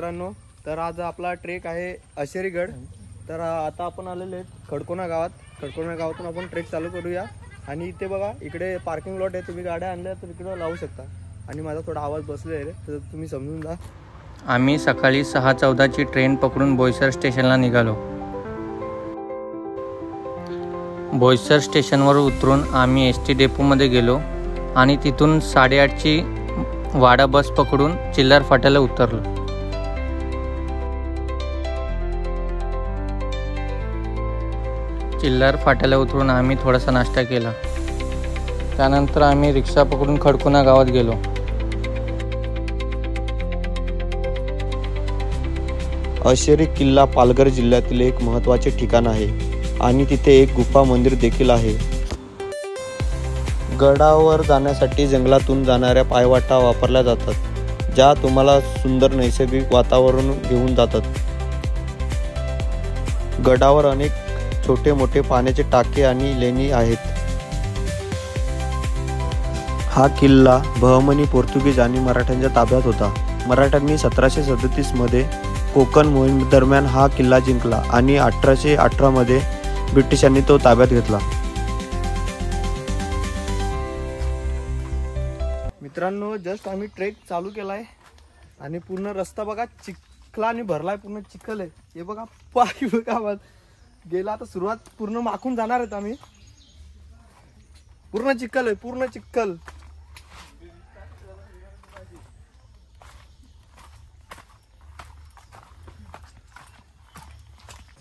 मित्रांनो, तर आज आपला ट्रेक आहे अशेरीगड। तर आता आपण आलेले आहेत खडकोना गावात। खडकोना गावातून आपण ट्रेक चालू करूया। आणि इथे बघा, इकडे पार्किंग लॉट आहे, तुम्ही गाड्या आणल्या तर इकडे लावू शकता। आणि माझा थोडा आवाज बसलेला आहे तर तुम्ही समजून जा। आम्ही सकाळी 6:14 ची ट्रेन पकडून बोईसर स्टेशनला निघालो। बोईसर स्टेशनवर उतरून आम्ही एस टी डेपोमध्ये गेलो आणि तिथून 8:30 ची वाडा बस पकडून चिल्लार फाट्याला उतरलो। चिल्लार फाट्याला उतरून आम्ही थोडासा नाश्ता केला। त्यानंतर आम्ही रिक्षा पकडून खडकोना गावात गेलो। अशेरी किल्ला पालघर जिल्ह्यातील एक महत्त्वाचे ठिकाण आहे आणि तिथे एक गुफा मंदिर देखील आहे। गडावर जाण्यासाठी जंगलातून जाणाऱ्या पायवाटा वापरल्या जातात, ज्या तुम्हाला सुंदर नैसर्गिक वातावरण घेऊन जातात। गडावर अनेक छोटे मोठे पाण्याचे टाके आणि लेणी आहेत। हा किल्ला बहमनी, पोर्तुगीज आणि मराठ्यांच्या ताब्यात होता। मराठ्यांनी 1737 मध्ये कोकण मोहीम दरम्यान हा किल्ला जिंकला आणि 1818 मध्ये ब्रिटिशांनी तो ताब्यात घेतला। मित्रांनो, जस्ट आम्ही ट्रेक चालू केलाय आणि पूर्ण रस्ता बघा चिखलाने भरलाय, पूर्ण चिखल आहे। हे बघा, पाय बघा गेला। आता सुरुवात पूर्ण माखून जाणार आहेत आम्ही। पूर्ण चिखल आहे, पूर्ण चिखल।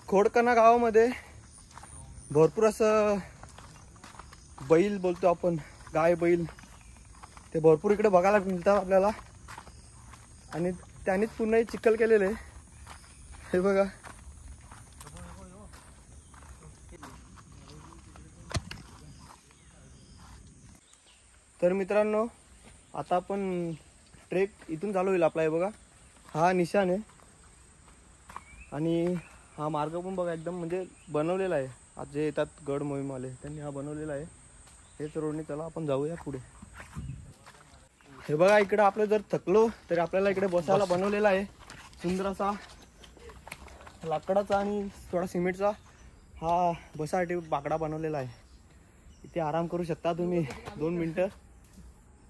खोडकणा गावामध्ये भरपूर असं बैल बोलतो आपण, गाय बैल, ते भरपूर इकडे बघायला मिळतात आपल्याला। आणि त्यानेच पुन्हा चिखल केलेले आहे, हे बघा। तर मित्रांनो, आता आपण ट्रेक इथून चालू होईल आपला। हे बघा, हा निशाण आहे आणि हा मार्ग पण बघा एकदम म्हणजे बनवलेला आहे। आज जे येतात गड मोहीमवाले त्यांनी हा बनवलेला आहे। हेच रोडने चला आपण जाऊया पुढे। हे बघा, इकडे आपलं जर थकलो तरी आपल्याला इकडे बसायला बनवलेला आहे सुंदर असा लाकडाचा आणि थोडा सिमेंटचा हा बसासाठी बाकडा बनवलेला आहे। इथे आराम करू शकता तुम्ही 2 मिनिटं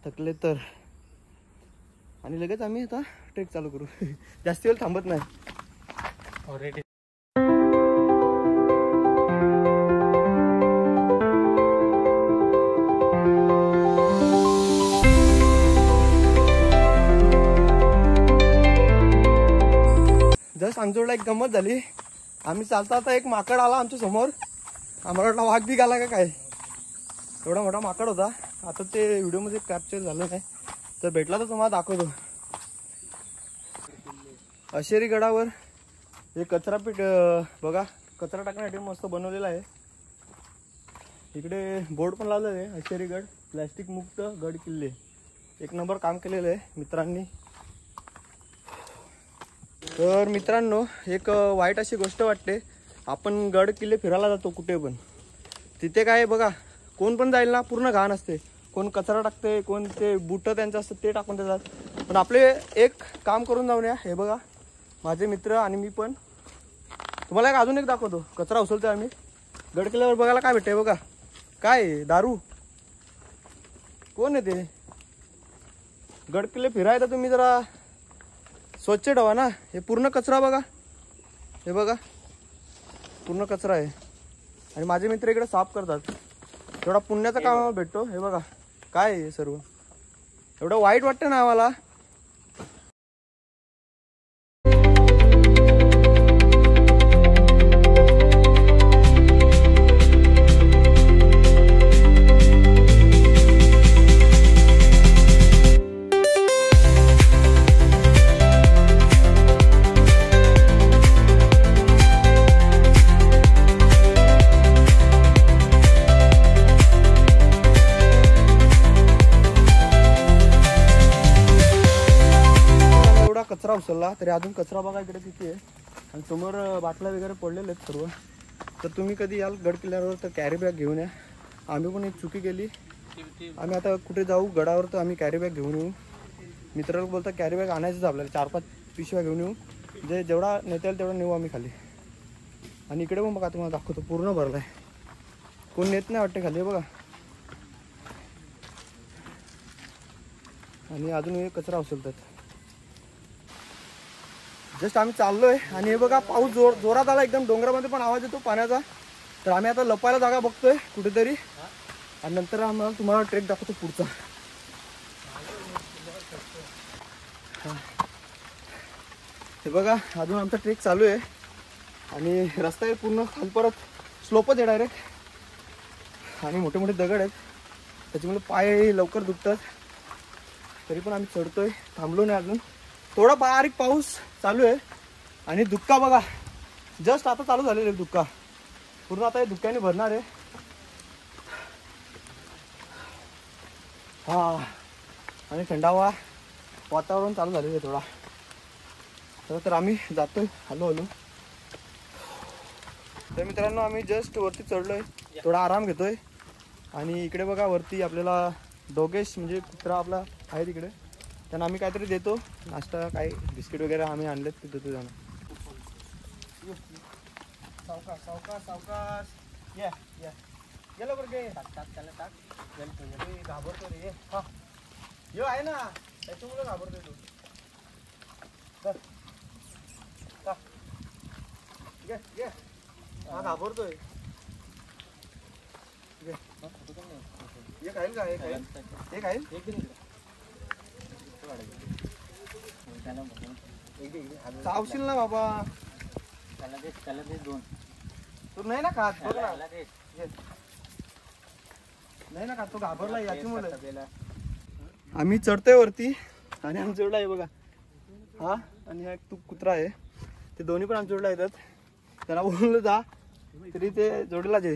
थकले तर। आणि लगेच आम्ही आता ट्रेक चालू करू, जास्त वेळ थांबत नाही। ऑलरेडी जस्ट आमच्याकडे एक गंमत झाली। आम्ही चालता आता एक माकड आला आमच्या समोर। आम्हाला वाटला वाघ बी आला का काय, एवढा मोठा माकड होता। आता ते व्हिडिओमध्ये कॅप्चर झालं नाही, तर भेटला तर तुम्हाला दाखवतो। अशेरी गडावर हे कचरापीठ बघा, कचरा टाकण्यासाठी मस्त बनवलेला आहे। इकडे बोर्ड पण लावलेलं आहे, अशेरीगड प्लॅस्टिक मुक्त गड किल्ले। एक नंबर काम केलेलं आहे मित्रांनी। तर मित्रांनो, एक वाईट अशी गोष्ट वाटते, आपण गड किल्ले फिरायला जातो कुठे पण, तिथे काय बघा, कोण पण जाईल ना पूर्ण घाण असते। कोण कचरा टाकते, कोण ते बुटं त्यांचं असतं ते टाकून देतात। पण आपले एक काम करून जाऊन या। हे बघा, माझे मित्र आणि मी पण तुम्हाला एक अजून एक दाखवतो। कचरा उचलतोय आम्ही गड किल्ल्यावर। बघायला काय भेटतंय बघा, काय दारू, कोण आहे ते? गड किल्ले फिरायला तुम्ही जरा स्वच्छ ठेवा ना। हे पूर्ण कचरा बघा, हे बघा पूर्ण कचरा आहे। आणि माझे मित्र इकडे साफ करतात, थोडा पुण्याचा काम भेटतो। हे बघा काय आहे सर्व, एवढं वाईट वाटतं ना आम्हाला। कचरा उचलला तरी अजून कचरा बघा इकडे किती आहे। आणि समोर बाटल्या वगैरे पडलेले आहेत सर्व। तर तुम्ही कधी याल गड किल्ल्यावर तर कॅरी बॅग घेऊन या। आम्ही पण एक चुकी केली, आम्ही आता कुठे जाऊ गडावर तर आम्ही कॅरी बॅग घेऊन येऊ। मित्राला बोलता कॅरी बॅग आणायचंच आपल्याला, पिशव्या घेऊन येऊ, जे जेवढा नेता येईल तेवढा नेऊ आम्ही खाली. आणि इकडे पण बघा तुम्हाला दाखवतो, पूर्ण भरला आहे. कोण नेत नाही वाटते खाली बघा. आणि अजून हे कचरा उचलतात. जस्ट आम्ही चाललोय आणि हे बघा पाऊस जोरात आला एकदम. डोंगरामध्ये पण आवाज येतो पाण्याचा. तर आम्ही आता लपायला जागा बघतोय कुठेतरी आणि नंतर आम्हाला तुम्हाला ट्रेक दाखवतो पुढचा. हे बघा अजून आमचा ट्रेक चालू आहे आणि रस्ता आहे पूर्ण खाली परत स्लोपच आहे डायरेक्ट आणि मोठे मोठे दगड आहेत, त्याच्यामुळे पाय लवकर दुखतात. तरी पण आम्ही चढतोय, थांबलो नाही अजून. थोडा बारीक पाऊस चालू आहे आणि धुक्का बघा जस्ट आता चालू झालेलं आहे. धुक्का पूर्ण आता हे धुक्याने भरणार आहे. हा आणि थंडावा वातावरण चालू झालेलं आहे थोडा. तर आम्ही जातोय हळूहळू. तर मित्रांनो आम्ही जस्ट वरती चढलोय, थोडा आराम घेतोय. आणि इकडे बघा वरती आपल्याला डोगेश म्हणजे कुत्रा आपला आहे तिकडे, त्यांना आम्ही काहीतरी देतो नाश्ता, काही बिस्किट वगैरे आम्ही आणलेत ते देतो त्यांना. सावकाश सावकाश सावकाश या या गेलो बरं गे टाक टाक त्याला टाक. घाबरतो रे. हा यो आहे ना त्याच्यामुळे घाबरतोय तू. हा घाबरतोय. हे खाईल का? हे खाईल, हे खाईल. चावशील ना बाबा. त्याला दे दोन. तू नाही ना खात बघ ना. नाही ना खात तो, घाबरला याची मुलं. आम्ही चढतोय वरती आणि आमच्या जोडला आहे बघा हा. आणि हा एक तू कुत्रा आहे, ते दोन्ही पण आमच्या जोडला येतात. त्याला बोललं जा तरी ते जोडीलाच आहे.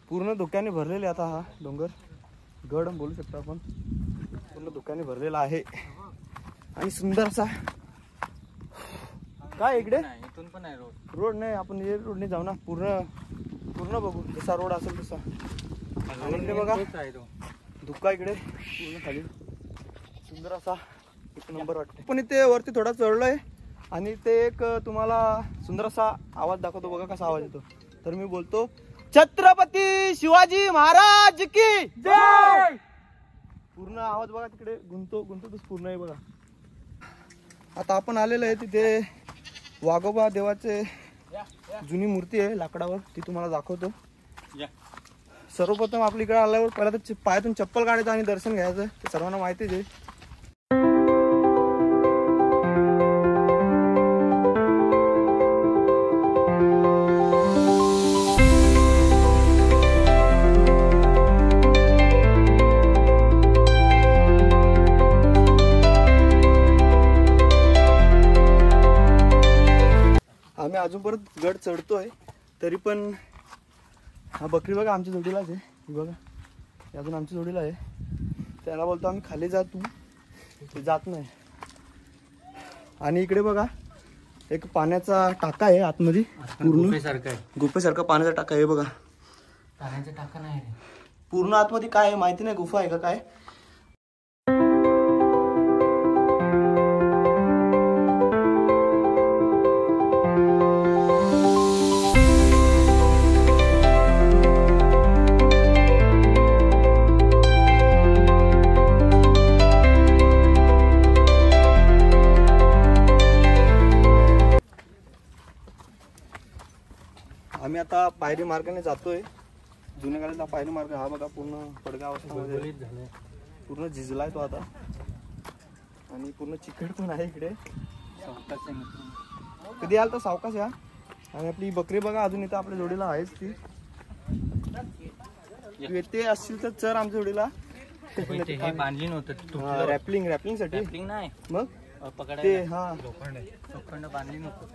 पूर्ण धुक्याने भरलेले आता हा डोंगर, गड बोलू शकतो आपण. पूर्ण धुक्याने भरलेला आहे आणि सुंदरसा. काय इकडे इथून पण आहे रोड. रोड नाही, आपण हे रोडने जाऊ ना. पूर्ण पूर्ण बघू जसा रोड असेल तसा. आणि इकडे बघा धुक्का इकडे पूर्ण खाली. सुंदर असा एक नंबर वाटते. पण इथे वरती थोडा चढलोय आणि ते एक तुम्हाला सुंदर असा आवाज दाखवतो बघा कसा आवाज येतो. तर मी बोलतो छत्रपती शिवाजी महाराज की जय. पूर्ण आवाज बघा तिकडे गुंतो पूर्ण आहे बघा. आता आपण आलेलो आहे तिथे वाघोबा देवाचे जुनी मूर्ती आहे लाकडावर, ती तुम्हाला दाखवतो. सर्वप्रथम आपल्या इकडे आल्यावर पहिला तर पायातून चप्पल काढायचं आणि दर्शन घ्यायचं, ते सर्वांना माहितीच आहे. आम्ही अजून परत गड चढतोय तरी पण हा बकरी बघा आमच्या जोडीलाच आहे. बघा अजून आमच्या जोडीला आहे. त्याला बोलतो आम्ही खाली जा, तू ते जात नाही. आणि इकडे बघा एक पाण्याचा टाका आहे आतमध्ये, पूर्ण गुफेसारखा पाण्याचा टाका आहे बघा. पाण्याचा टाका नाही पूर्ण आतमध्ये काय आहे माहिती नाही, गुफा आहे का काय. आम्ही आता पायरी मार्गाने जातोय. जुन्या काळातला पायरी मार्ग हा बघा, पूर्ण पडगाव पूर्ण झिजलाय तो आता. आणि पूर्ण चिकट पण आहे इकडे. कधी आल तर सावकाश या. आणि आपली बकरी बघा अजून इथं आपल्या जोडीला आहेच. ती येते असतील तर चर आमच्या जोडीला. बांधली नव्हतं रॅपलिंग साठी नाही मग ते हा लोखंड बांधली नव्हतं.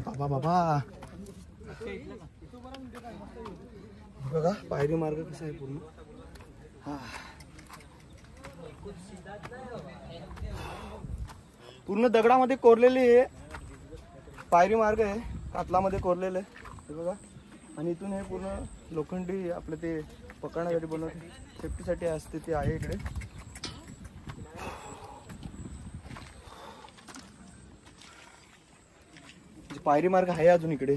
बाबा बाबा बघा पायरी मार्ग कसा आहे पूर्ण. हा पूर्ण दगडामध्ये कोरलेली आहे पायरी मार्ग आहे. कातलामध्ये कोरलेलं आहे हे बघा. आणि इथून हे पूर्ण लोखंडी आपलं ते पकडण्यासाठी बनवते, सेफ्टीसाठी असते ते आहे इकडे. पायरी मार्ग आहे अजून इकडे.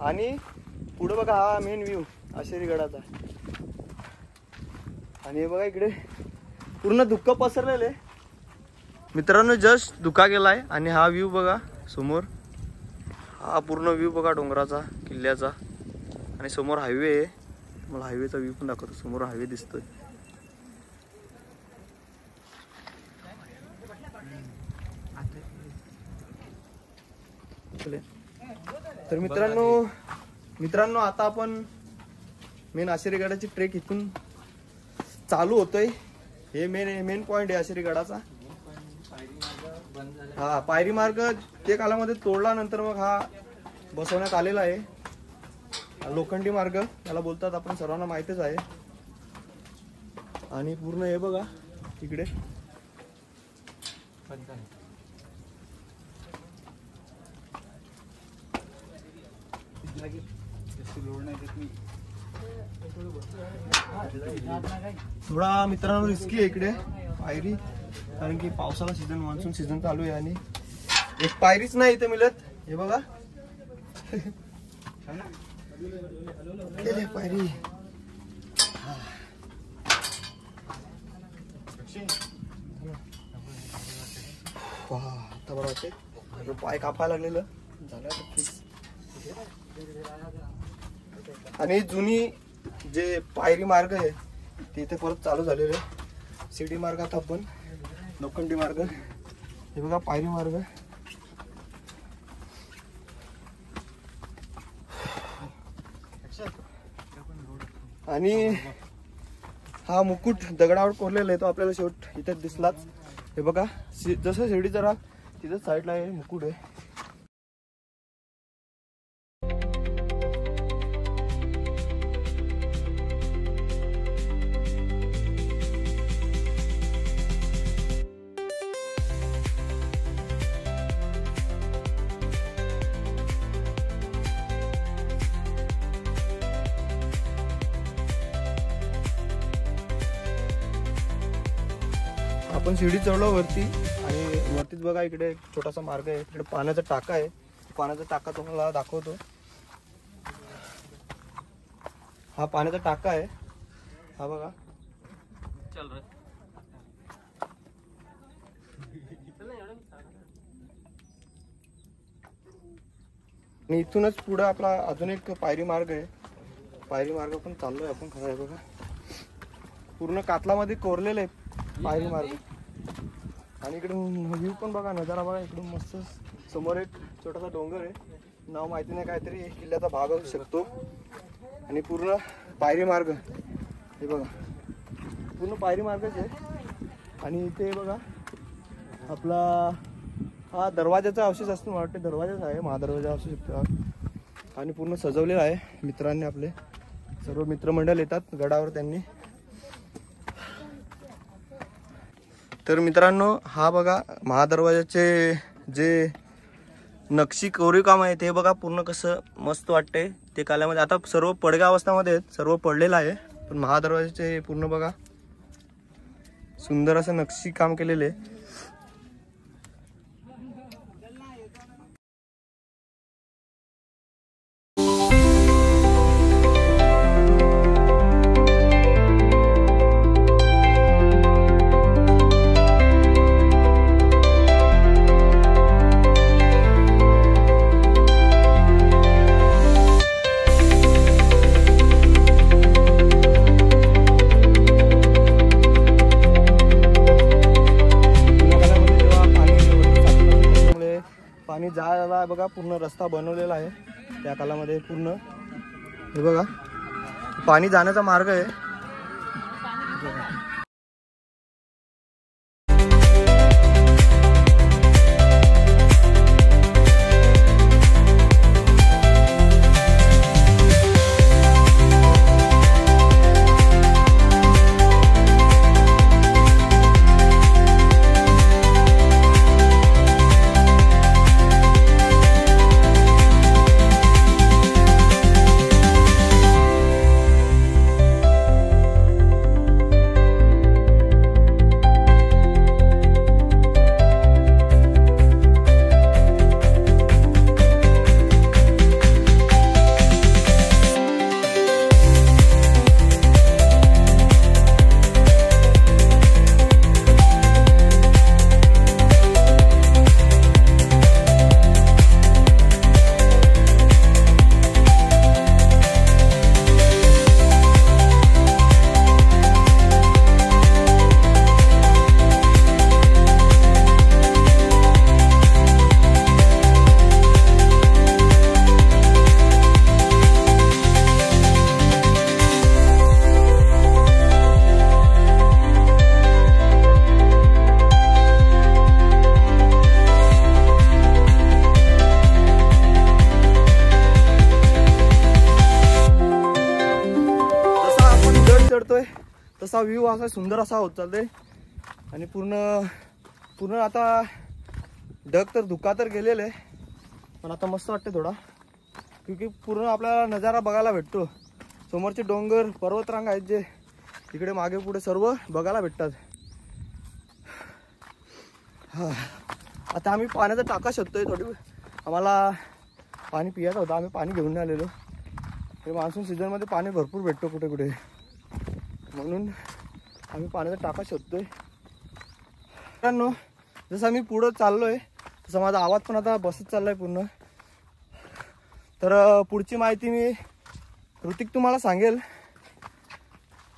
आणि पुढे बघा हा मेन व्ह्यू आशेरी गडाचा. आणि हे बघा इकडे पूर्ण धुकं पसरलेलं आहे मित्रांनो, जस्ट धुका गेलाय. आणि हा व्ह्यू बघा समोर, हा पूर्ण व्ह्यू बघा डोंगराचा, किल्ल्याचा. आणि समोर हायवे आहे, मला हायवेचा व्ह्यू पण दाखवतो. समोर हायवे दिसतोय. तर मित्रांनो आता आपण मेन आशेरी गडाची ट्रेक इथून चालू होतोय. हे मेन पॉइंट आहे आशेरी गडाचा. हा पायरी मार्ग ते कालामध्ये तोडला, नंतर मग हा बसवण्यात आलेला आहे. लोखंडी मार्ग याला बोलतात, आपण सर्वांना माहितीच आहे. आणि पूर्ण हे बघा इकडे थोडा मित्रांनो रिस्की आहे इकडे पायरी, कारण की पावसाला सीझन, मान्सून सीझन चालू आहे. आणि एक पायरीच नाही इथे मिळत. हे बघा पायरी. आता बरं वाटते, पाय कापायला लागलेलं झालं. आणि जुनी जे पायरी मार्ग आहे ते इथे परत चालू झालेले. शिडी मार्ग आता आपण लोखंडी मार्ग. हे बघा पायरी मार्ग. आणि हा मुकुट दगडावर कोरलेला आहे, तो आपल्याला शेवट इथे दिसलाच. हे बघा जसं शिडी जरा तिथं साईडला आहे मुकुट आहे. आपण शिडी चढलो वरती, आणि वरतीच बघा इकडे छोटासा मार्ग आहे. इकडे पाण्याचा टाका आहे, पाण्याचा टाका तुम्हाला दाखवतो. हा पाण्याचा टाका आहे, हा बघा. आणि इथूनच पुढे आपला अजून एक पायरी मार्ग आहे. पायरी मार्ग पण चाललोय आपण खरं आहे बघा. पूर्ण कातलामध्ये कोरलेलं आहे पायरी मार्ग. आणि इकडे व्ह्यू पण बघा, नजारा बघा. इकडून मस्त समोर एक छोटासा डोंगर आहे, नाव माहिती नाही, काहीतरी किल्ल्याचा भाग असू शकतो. आणि पूर्ण पायरी मार्ग हे बघा, पूर्ण पायरी मार्गच आहे. आणि इथे बघा आपला हा दरवाजाचा अवशेष असतो, मला वाटते दरवाजाच आहे, महादरवाजा असू शकतो. आणि पूर्ण सजवलेला आहे मित्रांनी, आपले सर्व मित्रमंडळ येतात गडावर त्यांनी. तर मित्रांनो हा बघा महादरवाजाचे जे नक्षी कोरीव काम आहे ते बघा, पूर्ण कसं मस्त वाटते. ते काल्यामध्ये आता सर्व पडक्या अवस्थामध्ये आहेत, सर्व पडलेलं आहे. पण महादरवाजाचे पूर्ण बघा सुंदर असं नक्षी काम केलेले. पाणी जायला बघा पूर्ण रस्ता बनवलेला आहे त्या कालामध्ये. पूर्ण हे बघा पाणी जाण्याचा मार्ग आहे. असा व्ह्यू असा सुंदर असा होत चालते आणि पूर्ण आता ढग तर धुका तर गेलेलं आहे, पण आता मस्त वाटते थोडा, क्योंकि पूर्ण आपल्याला नजारा बघायला भेटतो. समोरचे डोंगर पर्वतरांग आहेत जे इकडे मागे पुढे सर्व बघायला भेटतात. हा, आता आम्ही पाण्याचा टाका शोधतोय. थोडी आम्हाला पाणी पियाचं होतं, आम्ही पाणी घेऊन आलेलो. ते मान्सून सीझनमध्ये पाणी भरपूर भेटतो कुठे कुठे, म्हणून आम्ही पाण्याचा टाका शोधतोय. मित्रांनो, जसं आम्ही पुढं चाललोय तसं माझा आवाज पण आता बसत चाललाय पूर्ण. तर पुढची माहिती मी ऋतिक तुम्हाला सांगेल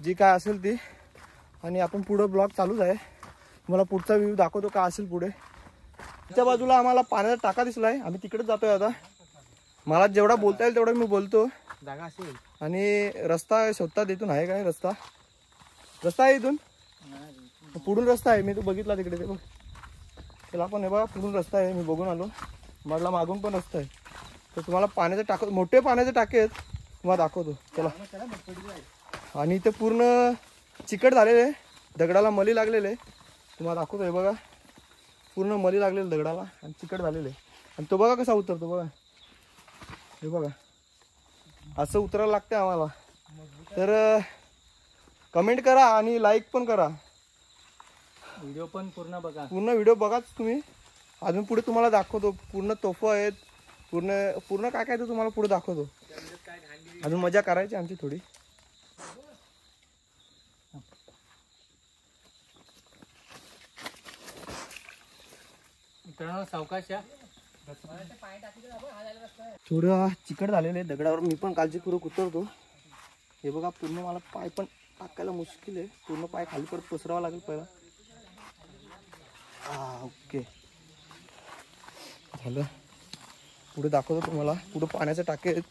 जी काय असेल ती, आणि आपण पुढं ब्लॉग चालूच आहे. तुम्हाला पुढचा व्ह्यू दाखवतो का असेल पुढे. त्या बाजूला आम्हाला पाण्याचा टाका दिसलाय, आम्ही तिकडेच जातोय. आता मला जेवढा बोलता येईल तेवढा मी बोलतो. जागा असेल आणि रस्ता शोधतात, इथून आहे काय रस्ता आहे इथून पुढून रस्ता आहे. मी तो बघितला तिकडे, ते बघ त्याला पण आहे बघा, पुढून रस्ता आहे. मी बघून आलो, मला मागून पण रस्ता आहे. तर तुम्हाला पाण्याचे टाके, मोठे पाण्याचे टाके आहेत, तुम्हाला दाखवतो चला. आणि इथे पूर्ण चिकट झालेले, दगडाला मली लागलेले, तुम्हाला दाखवतो. हे बघा पूर्ण मली लागलेले दगडाला आणि चिकट झालेले. आणि तो बघा कसा उतरतो बघा, हे बघा असं उतरायला लागते आम्हाला. तर कमेंट करा आणि लाईक पण करा. व्हिडिओ पण पूर्ण बघा, पूर्ण व्हिडिओ बघाच तुम्ही. अजून पुढे तुम्हाला दाखवतो, पूर्ण तोफा आहेत, पूर्ण काय काय ते तुम्हाला पुढे दाखवतो. अजून मजा करायची आमची थोडी. सावकाश या. थोडं चिकट झालेले दगडावर, मी पण काळजीपूर्वक उतरतो. हे बघा पूर्ण मला पाय पण टाकायला मुश्किल आहे, पूर्ण पाय खाली परत पसरावा लागेल पहिला. ओके झालं. पुढे दाखवतो तुम्हाला, पुढे पाण्याचे टाके आहेत.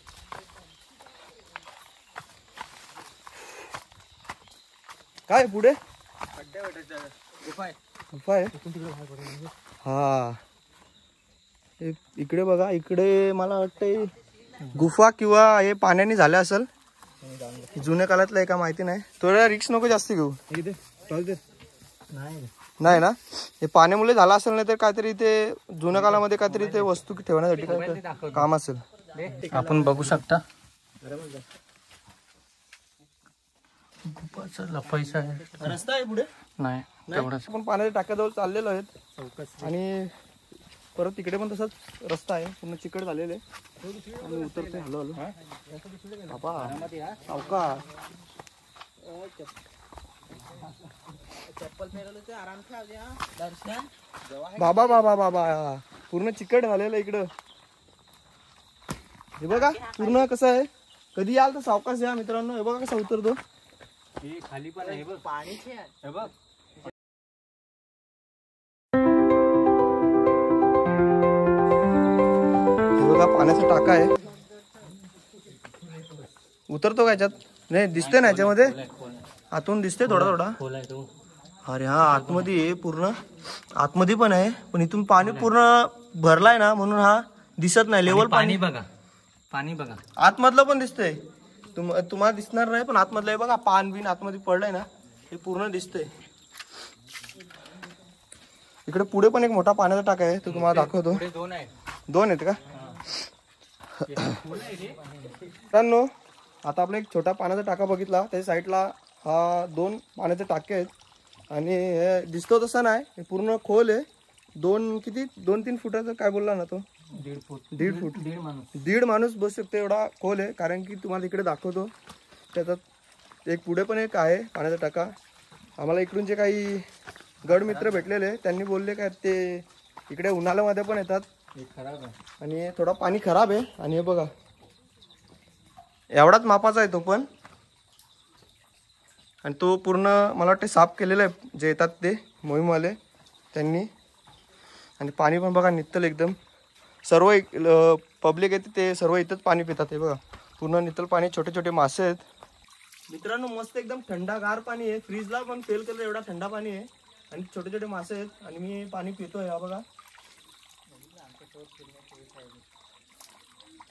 काय पुढे गुफा आहे. हा इकडे बघा, इकडे मला वाटतंय गुफा किंवा हे पाण्याने झालं असेल. जुन्या काळातलं आहे का माहिती नाही. थोडा रिक्स नको जास्त घेऊ. नाही ना, हे पाण्यामुळे झालं असेल, नाही तर काहीतरी ते जुन्या काळामध्ये काहीतरी ते वस्तू ठेवण्यासाठी काय काम असेल. आपण बघू शकता लपायचा आहे, रस्ता आहे पुढे नाही तेवढंच. पण पाण्याच्या टाक्याजवळ चाललेलो आहेत आणि परत तिकडे पण तसाच रस्ता आहे, पूर्ण चिकट झालेले. आणि उतरते हलो बाबा बाबा बाबा बाबा पूर्ण चिकट झालेलं इकडं. हे बघा पूर्ण कसं आहे, कधी याल तर सावकाश या मित्रांनो. हे बघा कसा उतरतो, खाली पण आहे पाणी. हे बघ पाण्याचा टाका आहे. उतरतो का याच्यात? नाही दिसते ना याच्यामध्ये, आतून दिसते थोडा थोडा. अरे हा आतमध्ये आहे, पूर्ण आतमध्ये पण आहे, पण इथून पाणी पूर्ण भरलाय ना, म्हणून हा दिसत नाही. लेवल पाणी बघा, पाणी बघा. आतमधलं पण दिसतंय, तुम्हाला दिसणार नाही, पण आतमधलं आहे बघा. पान बिन आतमध्ये पडलंय ना, हे पूर्ण दिसतंय. इकडे पुढे पण एक मोठा पाण्याचा टाका आहे, तो तुम्हाला दाखवतो. दोन आहेत का मित्रांनो? आता आपण एक छोटा पाण्याचा टाका बघितला, त्याच्या साईडला हा 2 पाण्याचे टाके आहेत. आणि हे दिसतो तसं नाही, हे पूर्ण खोल आहे. 2-3 फुटाचं काय बोलला ना तो, 1.5 फूट. 1.5 माणूस बसू शकतो एवढा खोल आहे. कारण की तुम्हाला इकडे दाखवतो, त्याच्यात एक पुढे पण एक आहे पाण्याचा टाका. आम्हाला इकडून जे काही गडमित्र भेटलेले त्यांनी बोलले काय ते इकडे उन्हाळ्यामध्ये पण येतात आणि थोडा पाणी खराब आहे. आणि हे बघा एवढाच मापाचा आहे तो पण, आणि तो पूर्ण मला वाटते साफ केलेला आहे जे येतात ते मोहीमवाले त्यांनी. आणि पाणी पण बघा नित्तल एकदम. सर्व पब्लिक येते ते सर्व इथंच पाणी पितात. हे बघा पूर्ण नित्तल पाणी, छोटे छोटे मासे आहेत. मित्रांनो मस्त एकदम थंडागार पाणी आहे, फ्रीजला पण फेल केलं एवढा थंडा पाणी आहे. आणि छोटे छोटे मासे आहेत आणि मी पाणी पितोय. हा बघा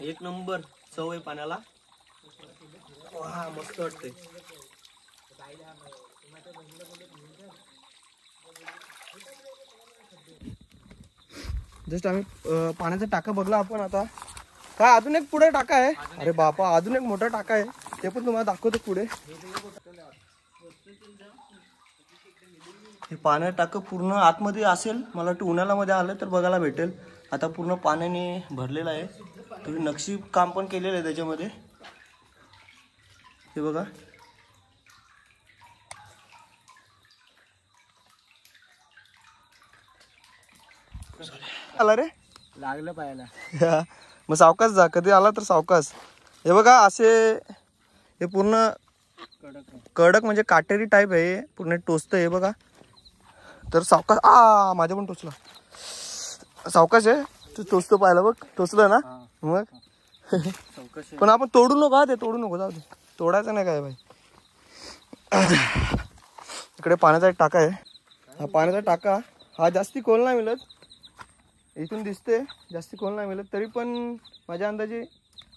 एक नंबर चव आहे पाण्याला. वा मस्त वाटते. जस्ट आम्ही पाण्याचा टाका बघला आपण आता. काय अजून एक पुढे टाका आहे. अरे बापा, अजून एक मोठा टाका आहे, ते पण तुम्हाला दाखवतो पुढे. हे पाण्याचं टाकं पूर्ण आतमध्ये असेल, मला वाटतं उन्हाळ्यामध्ये आलं तर बघायला भेटेल. आता पूर्ण पाण्याने भरलेलं आहे. थोडी नक्षी काम पण केलेलं आहे त्याच्यामध्ये, हे बघा. आला रे, लागलं पाहायला. मग सावकाश जा, कधी आला तर सावकाश. हे बघा असे हे पूर्ण कडक म्हणजे काटेरी टाईप आहे, पूर्ण टोचतं हे बघा. तर सावकाश. माझ्या पण टोचला. सावकाश आहे, तू टोचतो पाहिलं बघ, टोचलं ना मग. पण आपण तोडू नका, ते तोडू नको, जाऊ दे, तोडायचं नाही काय भाई. इकडे पाण्याचा एक टाका आहे. हा पाण्याचा टाका हा जास्ती खोल नाही मिळत, इथून दिसते जास्ती खोल नाही मिळत, तरी पण माझ्या अंदाजे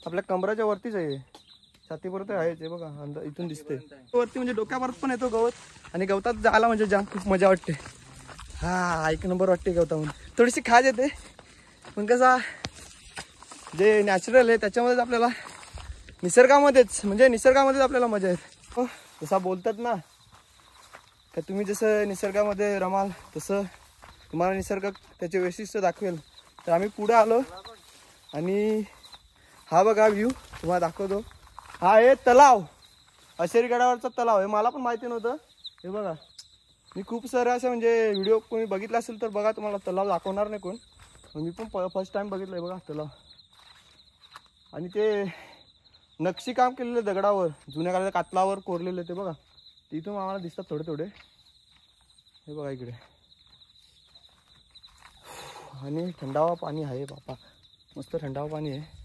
आपल्या कमराच्या वरतीच आहे, छातीपर्यंत आहे ते बघा. इथून दिसते वरती, म्हणजे डोक्यावर पण येतो गवत. आणि गवतात जायला म्हणजे जाम खूप मजा वाटते. हा, एक नंबर वाटते गवतामध्ये. थोडीशी खाज येते, पण कसा जे नॅचरल आहे त्याच्यामध्येच आपल्याला, निसर्गामध्येच आपल्याला मजा येते. जसा बोलतात ना का तुम्ही जसं निसर्गामध्ये रमाल तसं तुम्हाला निसर्ग त्याचे वैशिष्ट्य दाखवेल. तर आम्ही पुढे आलो आणि हा बघा व्ह्यू तुम्हाला दाखवतो. हा आहे तलाव, अशेरीगडावरचा तलाव आहे. मला पण माहिती नव्हतं. हे बघा, मी खूप सारे असे म्हणजे व्हिडिओ कोणी बघितला असेल तर बघा, तुम्हाला तलाव दाखवणार नाही कोण, मी पण फर्स्ट टाइम बघितलं आहे बघा तलाव. आणि ते नक्षी काम केलेलं दगडावर, जुन्या काळाच्या कातलावर कोरलेलं ते बघा, तिथून आम्हाला दिसतात थोडे थोडे. हे बघा इकडे, आणि थंडावा पाणी आहे बापा, मस्त थंडावा पाणी आहे.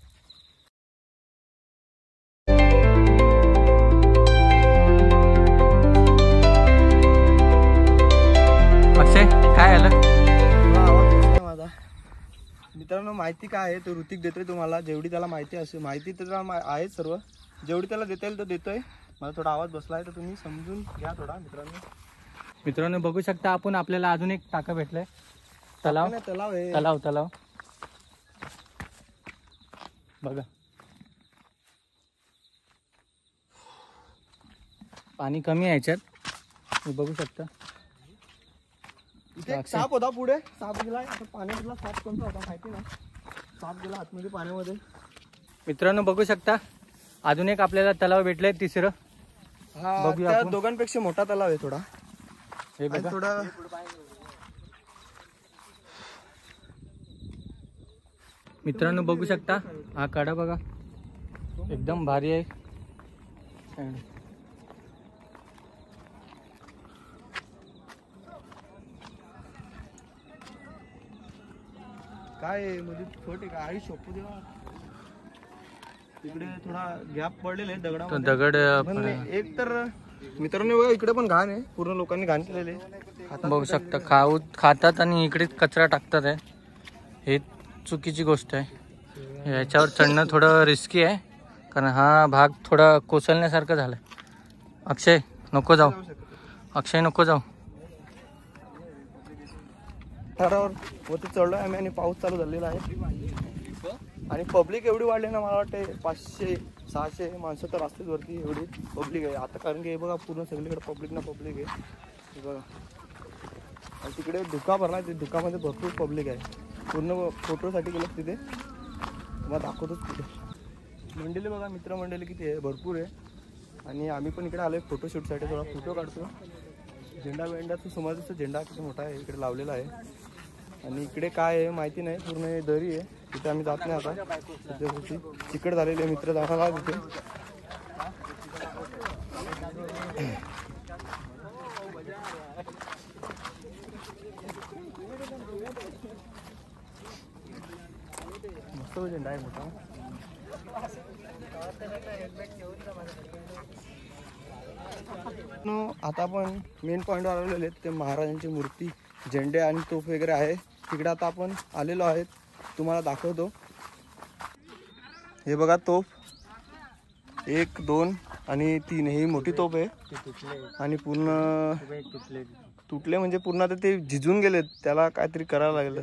अक्षय काय आलं माझा मित्रांनो, माहिती काय आहे तो ऋतिक देतोय तुम्हाला, जेवढी त्याला माहिती असेल. माहिती तर आहे सर्व, जेवढी त्याला देता येईल तो देतोय. मला थोडा आवाज बसला आहे तर तुम्ही समजून घ्या थोडा. मित्रांनो बघू शकता आपण, आपल्याला अजून एक टाका भेटलाय. तलाव आहे, तलाव बघा, पाणी कमी आहे याच्यात, तुम्ही बघू शकता. इथे एक साप होता, पुढे साप गेला. पाण्यातला साप कोणता होता माहिती ना, साप गेला आतमध्ये पाण्यामध्ये. मित्रांनो बघू शकता, अजून एक आपल्याला तलाव भेटलाय, तिसरं. हा, त्या दोघांपेक्षा मोठा तलाव आहे थोडा. हे बघा थोडा मित्रांनो बघू शकता, हा कडा बघा एकदम भारी आहे. काय म्हणजे छोटे काय शोपू देवा, तिकडे थोडा गॅप पडलेला आहे दगडामध्ये. दगड एक तर मित्रांनो बघा, इकडे पण घाण आहे, पूर्ण लोकांनी घाण केलेले. बघू शकता, खातात आणि इकडे कचरा टाकतात आहे. हे चुकीची गोष्ट आहे. याच्यावर चढणं थोडं रिस्की आहे, कारण हा भाग थोडा कोसळण्यासारखं झालं. अक्षय नको जाऊ, अक्षय नको जाऊ. ठरावर वरती चढलोय आम्ही आणि पाऊस चालू झालेला आहे. आणि पब्लिक एवढी वाढली ना, मला वाटते 500-600 माणसं तर असतेच वरती, एवढी पब्लिक आहे आता. कारण की हे बघा पूर्ण सगळीकडे पब्लिक आहे. हे बघा, आणि तिकडे धुका भरला, ते धुकामध्ये भरपूर पब्लिक आहे. पूर्ण फोटोसाठी गेलं तिथे, मला दाखवतोच तिथे. मंडळी बघा, मित्रमंडळी किती आहे, भरपूर आहे. आणि आम्ही पण इकडे आलोय फोटोशूटसाठी, थोडा फोटो काढतो. झेंडाचा समाजाचा झेंडा किती मोठा आहे इकडे लावलेला आहे. आणि इकडे काय आहे माहिती नाही, पूर्ण दरी आहे, तिथे आम्ही जात नाही आता. तिकड झालेले मित्र जाणार तिथे. मस्त झेंडा आहे मोठा. आता आपण मेन पॉईंटवर आलेले आहेत, ते महाराजांची मूर्ती, झेंडे आणि तोफ वगैरे आहे तिकडे. आता आपण आलेलो आहेत, तुम्हाला दाखवतो. हे बघा तोफ, 1 2 आणि 3 ही मोठी तोफ आहे आणि पूर्ण तुटले म्हणजे पूर्ण आता ते झिजून गेलेत, त्याला काहीतरी करावं लागेल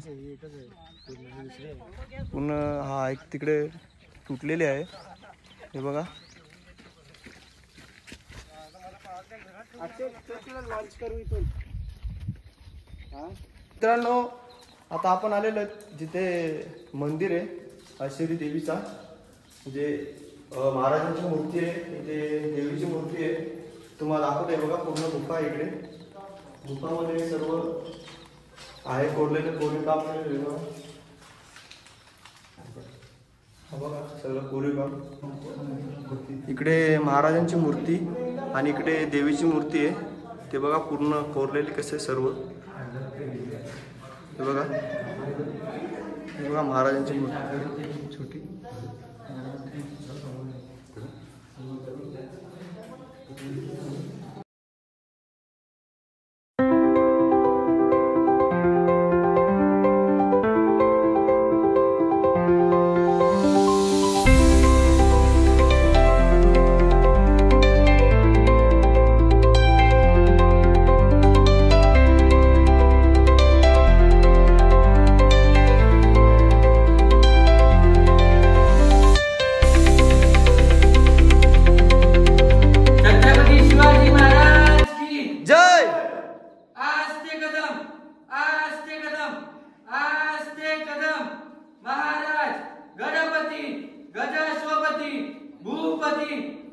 पूर्ण. हा एक तिकडे तुटलेली आहे हे बघा. मित्रांनो आता आपण आलेलो आहेत जिथे मंदिर आहे आश्चर्य देवीचा, म्हणजे महाराजांची मूर्ती आहे, इथे देवीची मूर्ती आहे. तुम्हाला दाखवते बघा पूर्ण गुफा आहे इकडे. गुफामध्ये सर्व आहे कोरलेले कोरीव काम केलेलं बघा, सगळं कोरीव काम. इकडे महाराजांची मूर्ती आणि इकडे देवीची मूर्ती आहे, ते बघा पूर्ण कोरलेली कसे सर्व. हे बघा, हे बघा महाराजांची मूर्ती छोटी.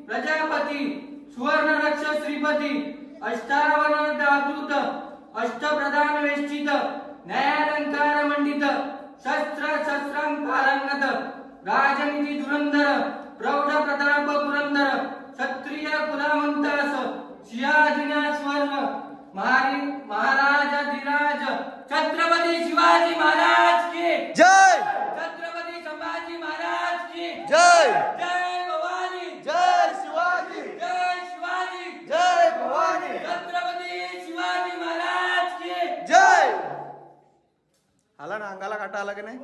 प्रजापती सुवर्ण रक्ष श्रीपती अष्टावरण दातृत अष्टप्रधान वेष्टित न्यायालंकार मंडित शस्त्र शस्त्रांकालंगत राजनिधी धुरंधर प्रौढ प्रताप पुरंदर क्षत्रिय कुलावंतास सिंहासनास्वर्ग महाराजाधिराज छत्रपती शिवाजी महाराज की जय. छत्रपती संभाजी महाराज की जय. जय भवानी. जय शिवाजी. जय शिवाजी. जय भवानी. छत्रपती शिवाजी महाराज की जय. आला ना अंगाला काटा आला की नाही.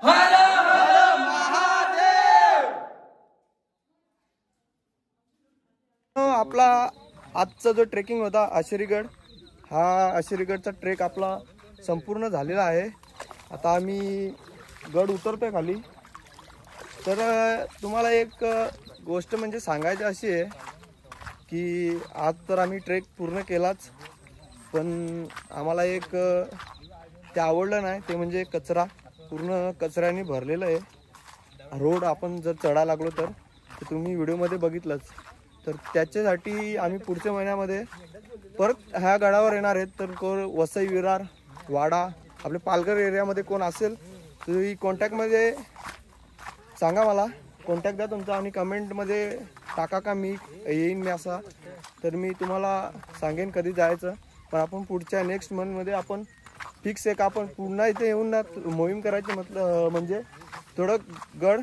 हर हर महादेव. आपला आजचा जो ट्रेकिंग होता आश्चर्यगड, हा आश्चर्यगडचा ट्रेक आपला संपूर्ण झालेला आहे. आता आम्ही गड उतरतोय खाली. तर तुम्हाला एक गोष्ट म्हणजे सांगायची अशी आहे की आज तर आम्ही ट्रेक पूर्ण केलाच, पण आम्हाला एक ते आवडलं नाही, ते म्हणजे कचरा. पूर्ण कचऱ्याने भरलेलं आहे रोड. आपण जर चढायला लागलो तर तुम्ही व्हिडिओमध्ये बघितलंच. तर त्याच्यासाठी आम्ही पुढच्या महिन्यामध्ये परत ह्या गडावर येणार आहेत. तर कोण वसई विरार वाडा आपल्या पालघर एरियामध्ये कोण असेल तुम्ही कॉन्टॅक्टमध्ये सांगा, मला कॉन्टॅक्ट द्या तुमचा आणि कमेंटमध्ये टाका का मी येईन मी असा. तर मी तुम्हाला सांगेन कधी जायचं. पण आपण पुढच्या नेक्स्ट मंथमध्ये आपण फिक्स एक आपण पुन्हा इथे येऊन ना मोहीम करायची, म्हणजे थोडं गड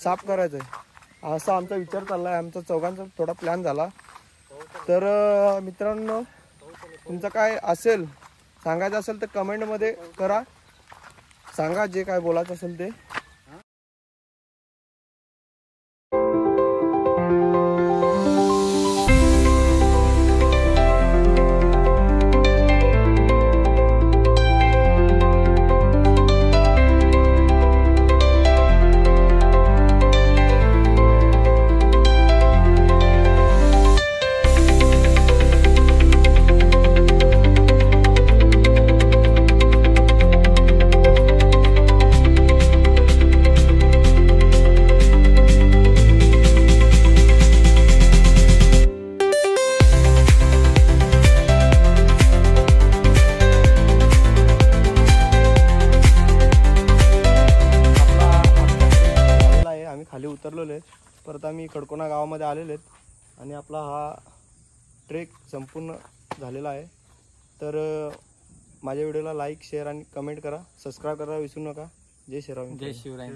साफ करायचं आहे असा आमचा विचार चालला आहे. आमचा चौघांचा थोडा प्लॅन झाला. तर मित्रांनो तुमचं काय असेल सांगायचं असेल तर कमेंटमध्ये करा, सांगा जे काय बोलायचं असेल ते. खाली उतरलेलो आहे. परत आम्ही खडकोना गावामध्ये आलेले आहेत आणि आपला हा ट्रेक संपूर्ण झालेला आहे. तर माझ्या व्हिडिओला लाईक शेअर आणि कमेंट करा, सबस्क्राईब करायला विसरू नका. जय श्रीराम. जय शिवराय.